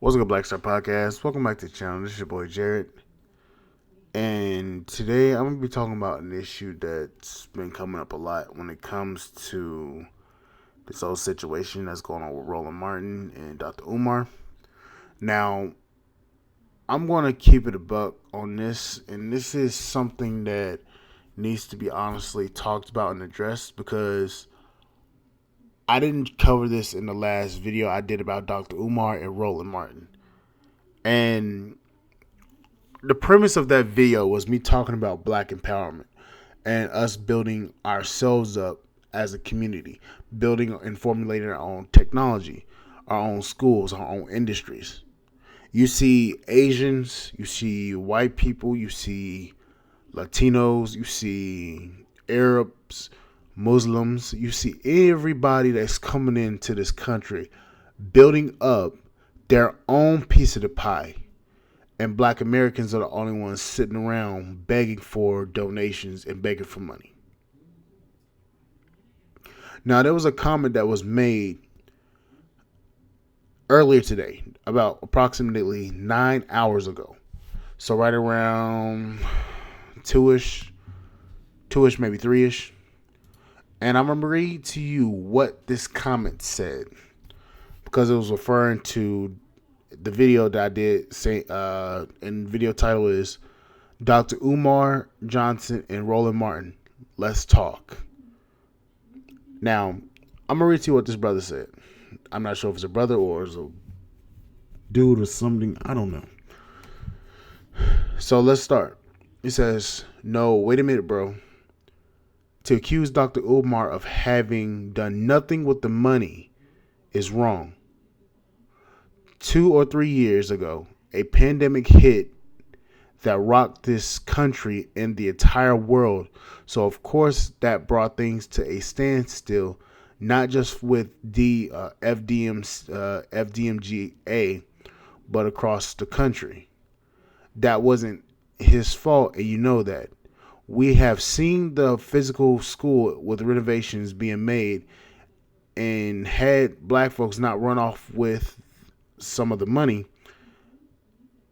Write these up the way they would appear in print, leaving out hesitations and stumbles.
What's up, Black Star Podcast? Welcome back to the channel. This is your boy Jared. And today I'm going to be talking about an issue that's been coming up a lot when it comes to this whole situation that's going on with Roland Martin and Dr. Umar. Now, I'm going to keep it a buck on this, and this is something that needs to be honestly talked about and addressed because I didn't cover this in the last video I did about Dr. Umar and Roland Martin. And the premise of that video was me talking about black empowerment and us building ourselves up as a community, building and formulating our own technology, our own schools, our own industries. You see Asians, you see white people, you see Latinos, you see Arabs, Muslims, you see everybody that's coming into this country building up their own piece of the pie. And black Americans are the only ones sitting around begging for donations and begging for money. Now, there was a comment that was made earlier today, about approximately 9 hours ago. So right around 2-ish, maybe 3-ish. And I'm going to read to you what this comment said, because it was referring to the video that I did say, and the video title is Dr. Umar Johnson and Roland Martin. Let's talk. Now, I'm going to read to you what this brother said. I'm not sure if it's a brother or it's a dude or something. I don't know. So let's start. He says, "No, wait a minute, bro. To accuse Dr. Umar of having done nothing with the money is wrong. 2 or 3 years ago, a pandemic hit that rocked this country and the entire world. So, of course, that brought things to a standstill, not just with the FDMGA, but across the country. That wasn't his fault, and you know that. We have seen the physical school with renovations being made, and had black folks not run off with some of the money,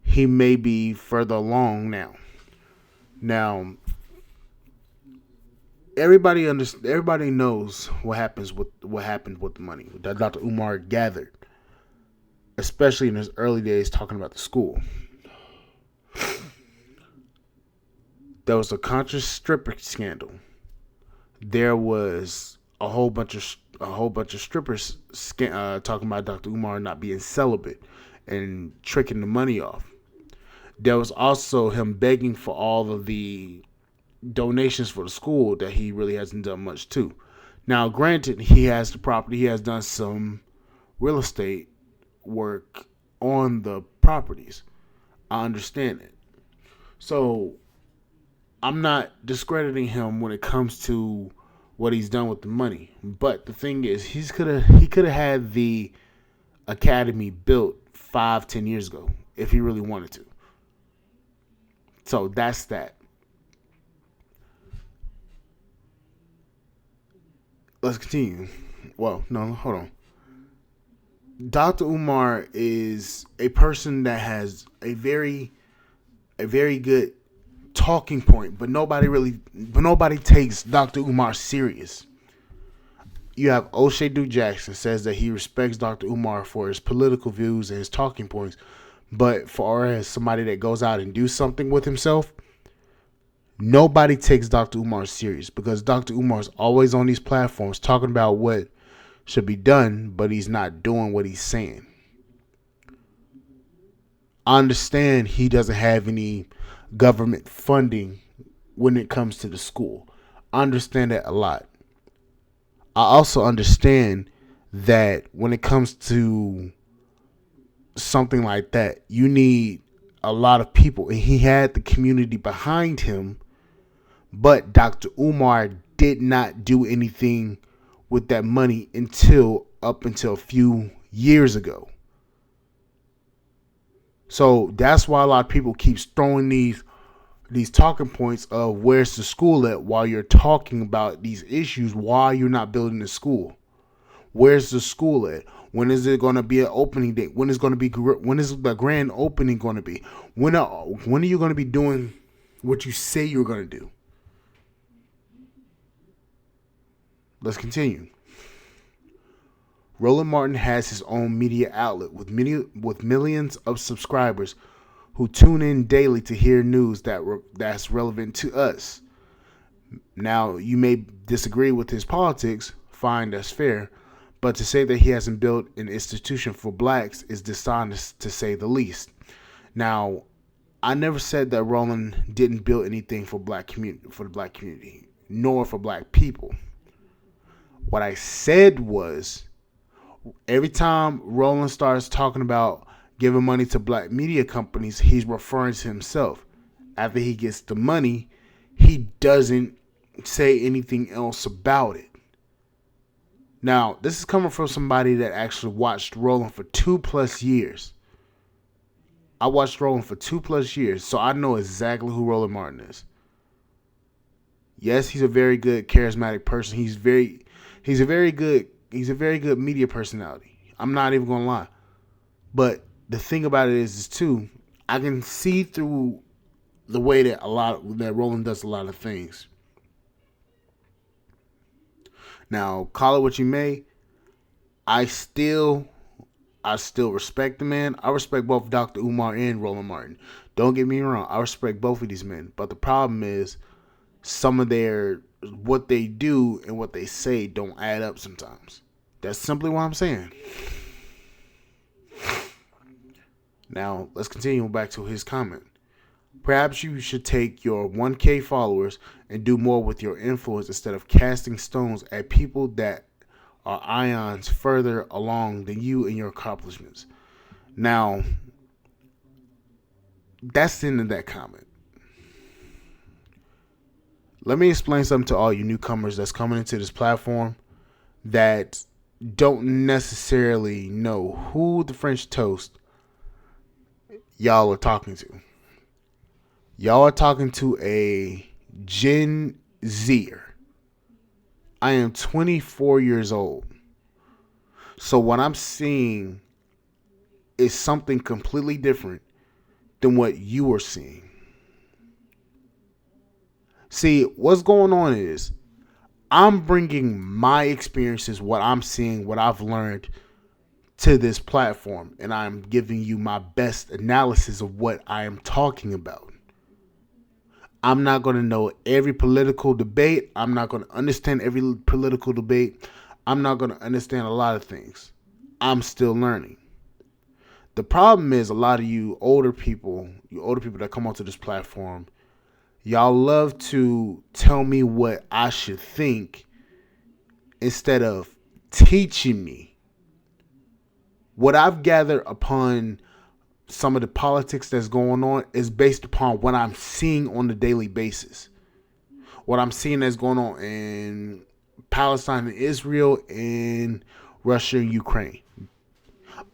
he may be further along now. Now, everybody knows what happened with the money that Dr. Umar gathered, especially in his early days talking about the school. There was a conscious stripper scandal. There was a whole bunch of strippers talking about Dr. Umar not being celibate and tricking the money off. There was also him begging for all of the donations for the school that he really hasn't done much to. Now, granted, he has the property. He has done some real estate work on the properties. I understand it. So I'm not discrediting him when it comes to what he's done with the money. But the thing is, he could have had the academy built 5-10 years ago if he really wanted to. So that's that. Let's continue. Well, no, hold on. Dr. Umar is a person that has a very good talking point, but nobody takes Dr. Umar serious. You have O'Shea Duke Jackson says that he respects Dr. Umar for his political views and his talking points, but for as somebody that goes out and do something with himself, nobody takes Dr. Umar serious, because Dr. Umar is always on these platforms talking about what should be done, but he's not doing what he's saying. I understand he doesn't have any government funding when it comes to the school. I understand that a lot. I also understand that when it comes to something like that, you need a lot of people, and he had the community behind him, but Dr. Umar did not do anything with that money until a few years ago. So that's why a lot of people keep throwing these talking points of where's the school at while you're talking about these issues, why you're not building the school. Where's the school at? When is it going to be an opening date? When is the grand opening going to be? When are you going to be doing what you say you're going to do? Let's continue. Roland Martin has his own media outlet with millions of subscribers who tune in daily to hear news that's relevant to us. Now, you may disagree with his politics. Fine, that's fair. But to say that he hasn't built an institution for blacks is dishonest, to say the least. Now, I never said that Roland didn't build anything for the black community, nor for black people. What I said was, every time Roland starts talking about giving money to black media companies, he's referring to himself. After he gets the money, he doesn't say anything else about it. Now, this is coming from somebody that actually watched Roland for 2+ years. I watched Roland for 2+ years, so I know exactly who Roland Martin is. Yes, he's a very good, charismatic person. He's a very good media personality. I'm not even gonna lie. But the thing about it is too, I can see through the way that Roland does a lot of things. Now, call it what you may, I still respect the man. I respect both Dr. Umar and Roland Martin. Don't get me wrong, I respect both of these men. But the problem is, some of what they do and what they say don't add up sometimes. That's simply what I'm saying. Now, let's continue back to his comment. Perhaps you should take your 1K followers and do more with your influence instead of casting stones at people that are ions further along than you in your accomplishments. Now, that's the end of that comment. Let me explain something to all you newcomers that's coming into this platform that don't necessarily know who the French toast y'all are talking to. Y'all are talking to a Gen Zer. I am 24 years old. So what I'm seeing is something completely different than what you are seeing. See, what's going on is I'm bringing my experiences, what I'm seeing, what I've learned to this platform, and I'm giving you my best analysis of what I am talking about. I'm not going to know every political debate. I'm not going to understand every political debate. I'm not going to understand a lot of things. I'm still learning. The problem is a lot of you older people that come onto this platform, y'all love to tell me what I should think instead of teaching me. What I've gathered upon some of the politics that's going on is based upon what I'm seeing on a daily basis. What I'm seeing that's going on in Palestine and Israel, and Russia and Ukraine.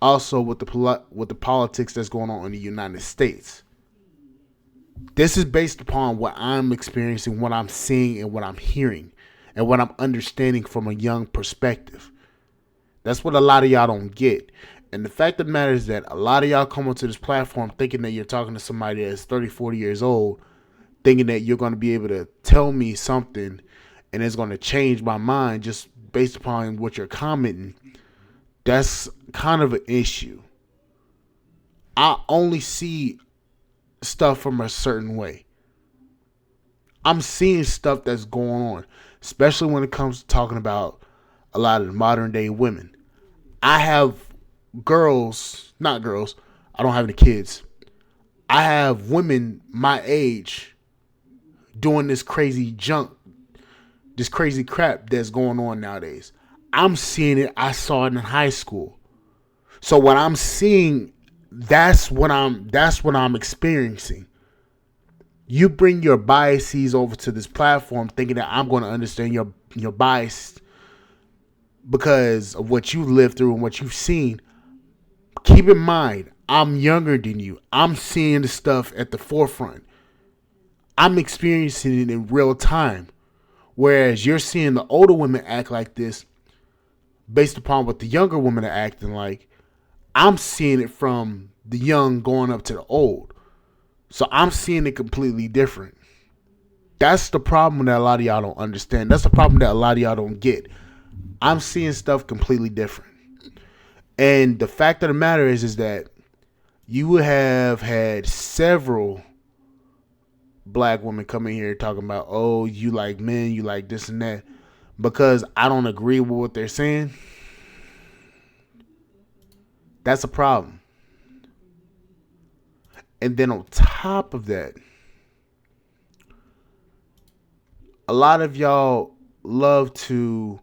Also with the politics that's going on in the United States. This is based upon what I'm experiencing, what I'm seeing, and what I'm hearing, and what I'm understanding from a young perspective. That's what a lot of y'all don't get. And the fact of the matter is that a lot of y'all come onto this platform thinking that you're talking to somebody that's 30, 40 years old, thinking that you're going to be able to tell me something and it's going to change my mind just based upon what you're commenting. That's kind of an issue. I only see stuff from a certain way. I'm seeing stuff that's going on, especially when it comes to talking about a lot of the modern day women. I have not girls, I don't have any kids. I have women my age doing this crazy junk, this crazy crap that's going on nowadays. I'm seeing it. I saw it in high school. So what I'm seeing, that's what I'm experiencing. You bring your biases over to this platform thinking that I'm going to understand your bias because of what you lived through and what you've seen. Keep in mind, I'm younger than you. I'm seeing the stuff at the forefront. I'm experiencing it in real time. Whereas you're seeing the older women act like this based upon what the younger women are acting like, I'm seeing it from the young going up to the old. So I'm seeing it completely different. That's the problem that a lot of y'all don't understand. That's the problem that a lot of y'all don't get. I'm seeing stuff completely different. And the fact of the matter is that you have had several black women coming here talking about, oh, you like men, you like this and that. Because I don't agree with what they're saying. That's a problem. And then on top of that, a lot of y'all love to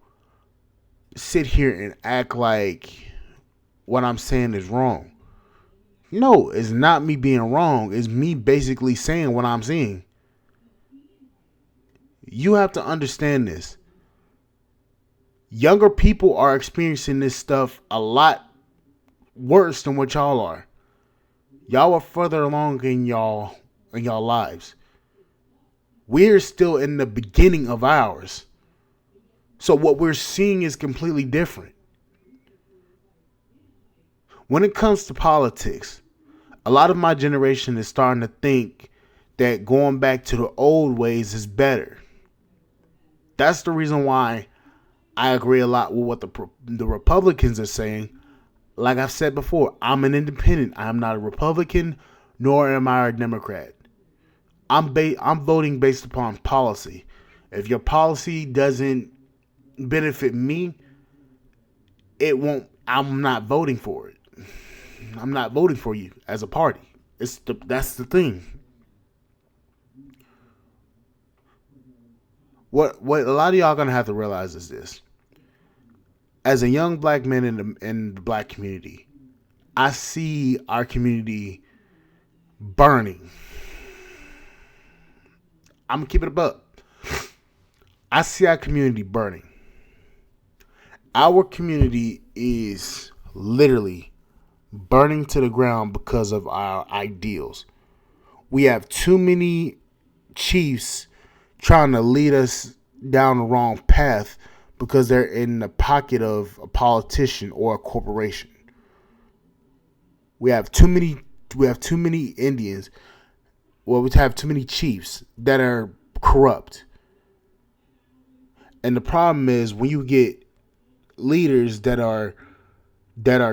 sit here and act like what I'm saying is wrong. No, it's not me being wrong. It's me basically saying what I'm saying. You have to understand this. Younger people are experiencing this stuff a lot worse than what y'all are. Y'all are further along in y'all lives. We're still in the beginning of ours. So what we're seeing is completely different. When it comes to politics, a lot of my generation is starting to think that going back to the old ways is better. That's the reason why I agree a lot with what the Republicans are saying. Like I've said before, I'm an independent. I'm not a Republican, nor am I a Democrat. I'm voting based upon policy. If your policy doesn't benefit me, I'm not voting for it. I'm not voting for you as a party. That's the thing. What a lot of y'all gonna have to realize is this. As a young black man in the black community, I see our community burning. I'm gonna keep it a buck. I see our community burning. Our community is literally burning to the ground because of our ideals. We have too many chiefs trying to lead us down the wrong path because they're in the pocket of a politician or a corporation. We have too many Indians. Well, we have too many chiefs that are corrupt. And the problem is when you get leaders that are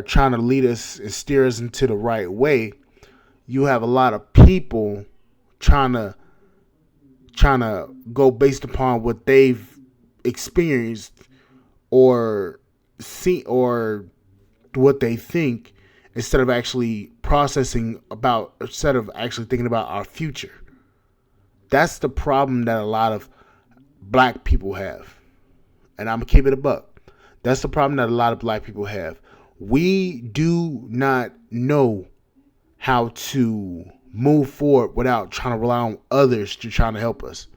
trying to lead us and steer us into the right way, you have a lot of people trying to go based upon what they've experienced or see or what they think instead of actually thinking about our future. That's the problem that a lot of black people have. And I'm gonna keep it a buck. That's the problem that a lot of black people have. We do not know how to move forward without trying to rely on others to try to help us.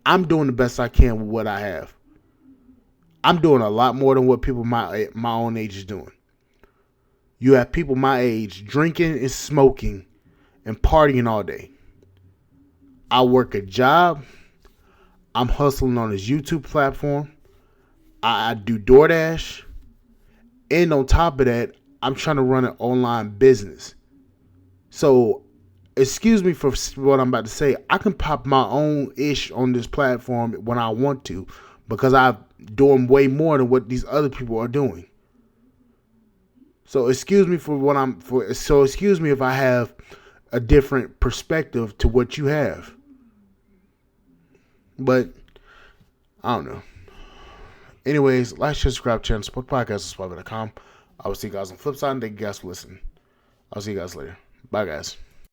I'm doing the best I can with what I have. I'm doing a lot more than what people my own age is doing. You have people my age drinking and smoking and partying all day. I work a job. I'm hustling on this YouTube platform. I do DoorDash. And on top of that, I'm trying to run an online business. So, excuse me for what I'm about to say. I can pop my own ish on this platform when I want to because I'm doing way more than what these other people are doing. So, excuse me So, excuse me if I have a different perspective to what you have. But, I don't know. Anyways, like, share, subscribe, channel, support podcast, I will see you guys on the flip side, and thank you guys for listening. I'll see you guys later. Bye, guys.